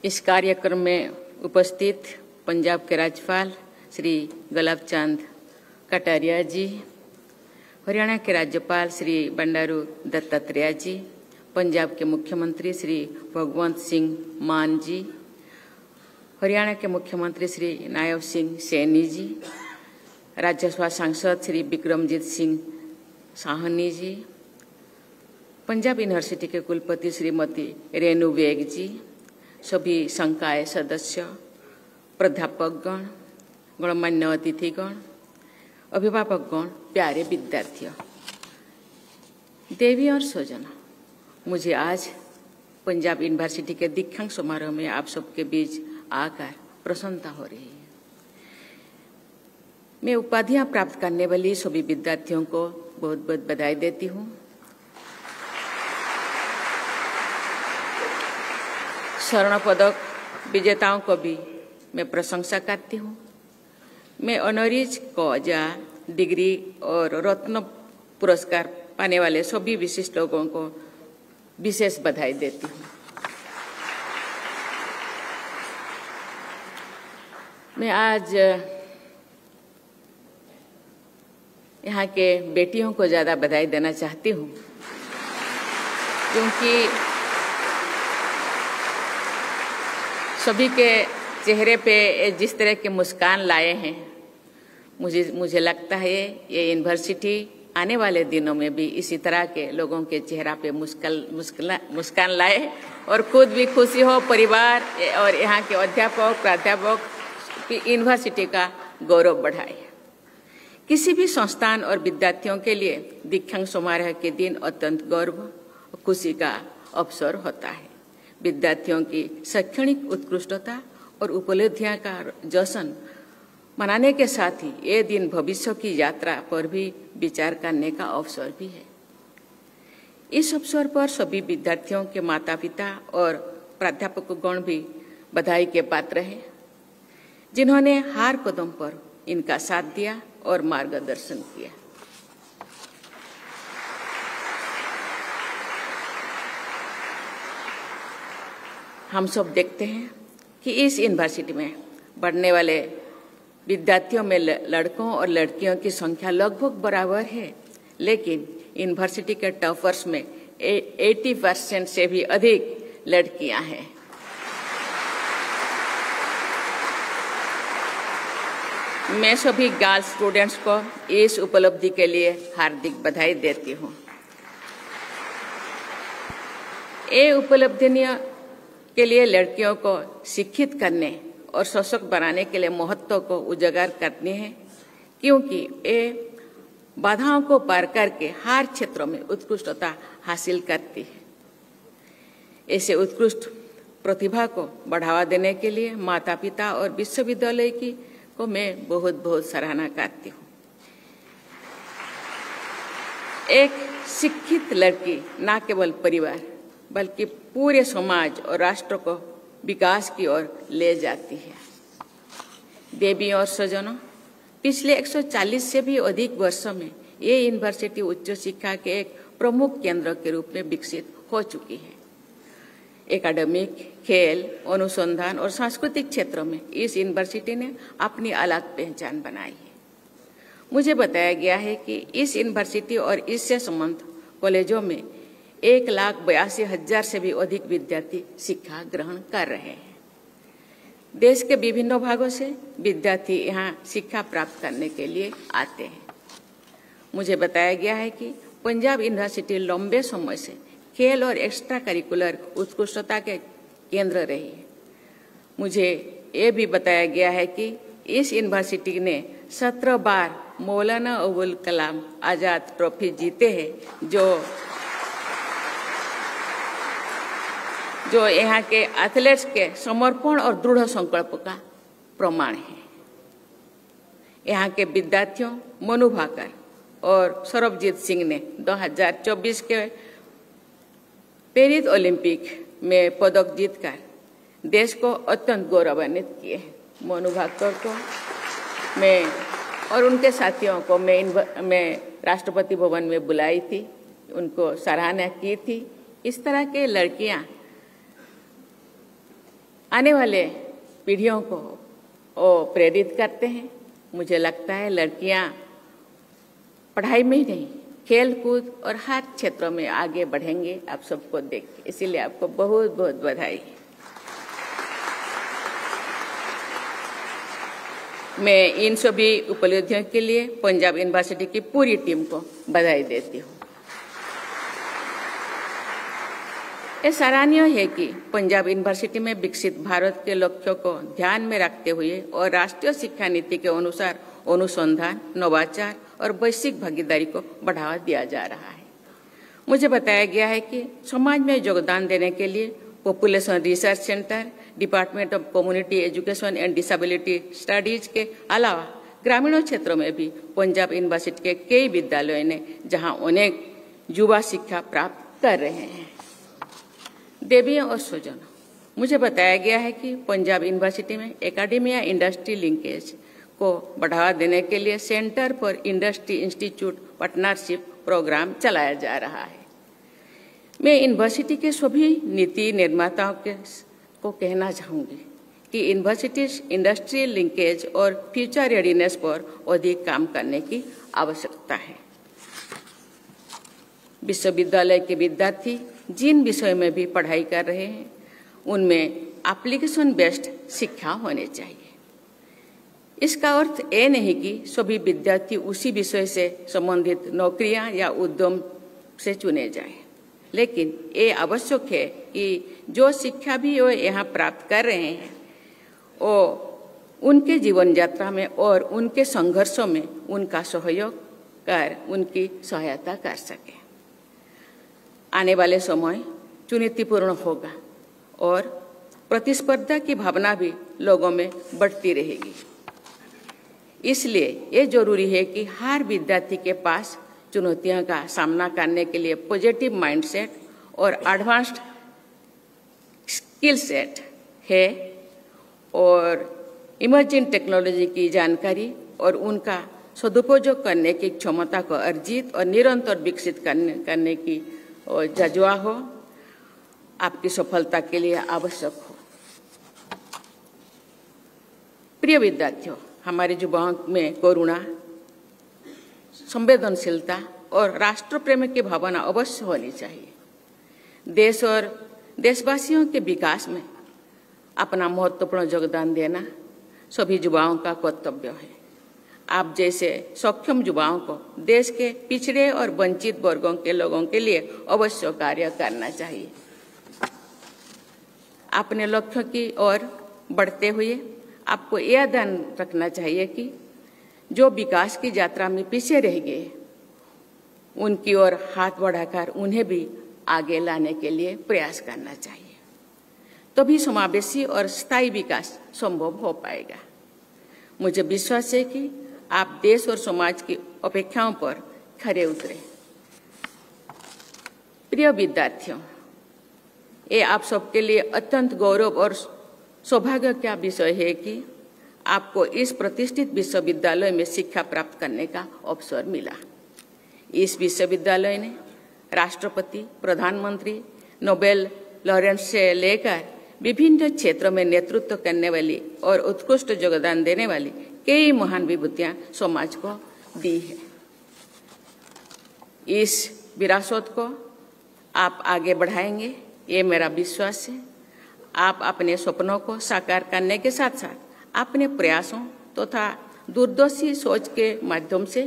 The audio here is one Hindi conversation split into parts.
इस कार्यक्रम में उपस्थित पंजाब के राज्यपाल श्री गुलाब चंद कटारिया जी, हरियाणा के राज्यपाल श्री बंडारू दत्तात्रेय जी, पंजाब के मुख्यमंत्री श्री भगवंत सिंह मान जी, हरियाणा के मुख्यमंत्री श्री नायब सिंह सैनी जी, राज्यसभा सांसद श्री विक्रमजीत सिंह साहनी जी, पंजाब यूनिवर्सिटी के कुलपति श्रीमती रेणु बेग जी, सभी संकाय सदस्य, प्राध्यापकगण, गणमान्य अतिथिगण, अभिभावकगण, प्यारे विद्यार्थियों, देवी और स्वजन, मुझे आज पंजाब यूनिवर्सिटी के दीक्षांत समारोह में आप सबके बीच आकर प्रसन्नता हो रही है। मैं उपाधियां प्राप्त करने वाली सभी विद्यार्थियों को बहुत बहुत बधाई देती हूँ। स्वर्ण पदक विजेताओं को भी मैं प्रशंसा करती हूँ। मैं ऑनरीज कॉजा, डिग्री और रत्न पुरस्कार पाने वाले सभी विशिष्ट लोगों को विशेष बधाई देती हूँ। मैं आज यहाँ के बेटियों को ज़्यादा बधाई देना चाहती हूँ, क्योंकि सभी के चेहरे पे जिस तरह के मुस्कान लाए हैं, मुझे लगता है ये यूनिवर्सिटी आने वाले दिनों में भी इसी तरह के लोगों के चेहरा पे मुस्कान लाए और खुद भी खुशी हो, परिवार और यहाँ के अध्यापक प्राध्यापक यूनिवर्सिटी का गौरव बढ़ाए। किसी भी संस्थान और विद्यार्थियों के लिए दीक्षांत समारोह के दिन अत्यंत गौरव और खुशी का अवसर होता है। विद्यार्थियों की शैक्षणिक उत्कृष्टता और उपलब्धियों का जश्न मनाने के साथ ही ये दिन भविष्य की यात्रा पर भी विचार करने का अवसर भी है। इस अवसर पर सभी विद्यार्थियों के माता पिता और प्राध्यापकगण भी बधाई के पात्र हैं, जिन्होंने हर कदम पर इनका साथ दिया और मार्गदर्शन किया। हम सब देखते हैं कि इस यूनिवर्सिटी में पढ़ने वाले विद्यार्थियों में लड़कों और लड़कियों की संख्या लगभग बराबर है, लेकिन यूनिवर्सिटी के टॉपर्स में 80% से भी अधिक लड़कियां हैं। मैं सभी गर्ल्स स्टूडेंट्स को इस उपलब्धि के लिए हार्दिक बधाई देती हूँ। ये उपलब्धियां के लिए लड़कियों को शिक्षित करने और सशक्त बनाने के लिए महत्व को उजागर करनी है, क्योंकि ये बाधाओं को पार करके हर क्षेत्रों में उत्कृष्टता हासिल करती है। ऐसे उत्कृष्ट प्रतिभा को बढ़ावा देने के लिए माता पिता और विश्वविद्यालय को मैं बहुत बहुत सराहना करती हूँ। एक शिक्षित लड़की न केवल परिवार बल्कि पूरे समाज और राष्ट्र को विकास की ओर ले जाती है। देवी और स्वजनों, पिछले 140 से भी अधिक वर्षों में ये यूनिवर्सिटी उच्च शिक्षा के एक प्रमुख केंद्र के रूप में विकसित हो चुकी है। एकेडमिक, खेल, अनुसंधान और सांस्कृतिक क्षेत्रों में इस यूनिवर्सिटी ने अपनी अलग पहचान बनाई है। मुझे बताया गया है कि इस यूनिवर्सिटी और इससे संबंधित कॉलेजों में 1,82,000 से भी अधिक विद्यार्थी शिक्षा ग्रहण कर रहे हैं। देश के विभिन्न भागों से विद्यार्थी यहाँ शिक्षा प्राप्त करने के लिए आते हैं। मुझे बताया गया है कि पंजाब यूनिवर्सिटी लंबे समय से खेल और एक्स्ट्रा करिकुलर उत्कृष्टता के केंद्र रही है। मुझे ये भी बताया गया है कि इस यूनिवर्सिटी ने 17 बार मौलाना अबुल कलाम आजाद ट्रॉफी जीते हैं, जो यहाँ के एथलीट्स के समर्पण और दृढ़ संकल्प का प्रमाण है। यहाँ के विद्यार्थियों मनु भाकर और सरबजीत सिंह ने 2024 के पेरिस ओलंपिक में पदक जीतकर देश को अत्यंत गौरवान्वित किए हैं। मनु भाकर को मैं और उनके साथियों को मैं राष्ट्रपति भवन में बुलाई थी, उनको सराहना की थी। इस तरह के लड़कियां आने वाले पीढ़ियों को वो प्रेरित करते हैं। मुझे लगता है लड़कियां पढ़ाई में ही नहीं, खेल कूद और हर क्षेत्रों में आगे बढ़ेंगे आप सबको देख के। इसीलिए आपको बहुत बहुत बधाई। मैं इन सभी उपलब्धियों के लिए पंजाब यूनिवर्सिटी की पूरी टीम को बधाई देती हूँ। ये सराहनीय है कि पंजाब यूनिवर्सिटी में विकसित भारत के लक्ष्यों को ध्यान में रखते हुए और राष्ट्रीय शिक्षा नीति के अनुसार अनुसंधान, नवाचार और वैश्विक भागीदारी को बढ़ावा दिया जा रहा है। मुझे बताया गया है कि समाज में योगदान देने के लिए population research centre, department of community education and disability studies के अलावा ग्रामीण क्षेत्रों में भी पंजाब यूनिवर्सिटी के कई विद्यालयों ने जहां अनेक युवा शिक्षा प्राप्त कर रहे हैं। देवियों और स्वजनों, मुझे बताया गया है कि पंजाब यूनिवर्सिटी में एकेडमिया इंडस्ट्री लिंकेज को बढ़ावा देने के लिए centre for industry institute partnership programme चलाया जा रहा है। मैं यूनिवर्सिटी के सभी नीति निर्माताओं को कहना चाहूंगी कि यूनिवर्सिटी इंडस्ट्री लिंकेज और फ्यूचर रेडीनेस पर अधिक काम करने की आवश्यकता है। विश्वविद्यालय के विद्यार्थी जिन विषयों में भी पढ़ाई कर रहे हैं उनमें एप्लीकेशन बेस्ड शिक्षा होनी चाहिए। इसका अर्थ ये नहीं कि सभी विद्यार्थी उसी विषय से संबंधित नौकरियां या उद्यम से चुने जाएं, लेकिन ये आवश्यक है कि जो शिक्षा भी वो यहाँ प्राप्त कर रहे हैं वो उनके जीवन यात्रा में और उनके संघर्षों में उनका सहयोग कर उनकी सहायता कर सके। आने वाले समय चुनौतीपूर्ण होगा और प्रतिस्पर्धा की भावना भी लोगों में बढ़ती रहेगी। इसलिए ये जरूरी है कि हर विद्यार्थी के पास चुनौतियों का सामना करने के लिए पॉजिटिव माइंडसेट और एडवांस्ड स्किल सेट है और इमर्जिंग टेक्नोलॉजी की जानकारी और उनका सदुपयोग करने की क्षमता को अर्जित और निरंतर विकसित करने की जज्बा हो, आपकी सफलता के लिए आवश्यक हो। प्रिय विद्यार्थियों, हमारे युवाओं में करुणा, संवेदनशीलता और राष्ट्र प्रेम की भावना अवश्य होनी चाहिए। देश और देशवासियों के विकास में अपना महत्वपूर्ण योगदान देना सभी युवाओं का कर्तव्य है। आप जैसे सक्षम युवाओं को देश के पिछड़े और वंचित वर्गों के लोगों के लिए अवश्य कार्य करना चाहिए। अपने लक्ष्यों की ओर बढ़ते हुए आपको यह ध्यान रखना चाहिए कि जो विकास की यात्रा में पीछे रह गए उनकी ओर हाथ बढ़ाकर उन्हें भी आगे लाने के लिए प्रयास करना चाहिए। तभी समावेशी और स्थायी विकास संभव हो पाएगा। मुझे विश्वास है कि आप देश और समाज की अपेक्षाओं पर खरे उतरे। प्रिय विद्यार्थियों, ये आप सबके लिए अत्यंत गौरव और सौभाग्य का विषय है कि आपको इस प्रतिष्ठित विश्वविद्यालय में शिक्षा प्राप्त करने का अवसर मिला। इस विश्वविद्यालय ने राष्ट्रपति, प्रधानमंत्री, नोबेल लॉरेंस से लेकर विभिन्न क्षेत्रों में नेतृत्व करने वाली और उत्कृष्ट योगदान देने वाली कई महान विभूतियां समाज को दी है। इस विरासत को आप आगे बढ़ाएंगे, ये मेरा विश्वास है। आप अपने सपनों को साकार करने के साथ साथ अपने प्रयासों तथा दूरदर्शी सोच के माध्यम से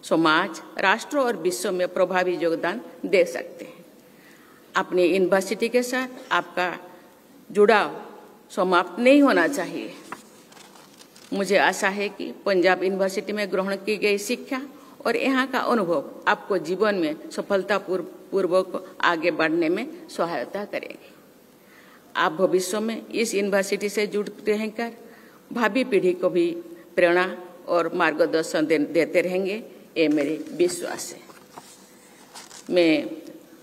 समाज, राष्ट्र और विश्व में प्रभावी योगदान दे सकते हैं। अपनी यूनिवर्सिटी के साथ आपका जुड़ाव समाप्त नहीं होना चाहिए। मुझे आशा है कि पंजाब यूनिवर्सिटी में ग्रहण की गई शिक्षा और यहाँ का अनुभव आपको जीवन में सफलतापूर्वक आगे बढ़ने में सहायता करेगी। आप भविष्य में इस यूनिवर्सिटी से जुड़ते रहकर भावी पीढ़ी को भी प्रेरणा और मार्गदर्शन देते रहेंगे, ये मेरे विश्वास है। मैं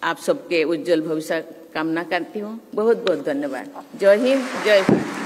आप सबके उज्जवल भविष्य कामना करती हूँ। बहुत बहुत धन्यवाद। जय हिंद, जय भारत।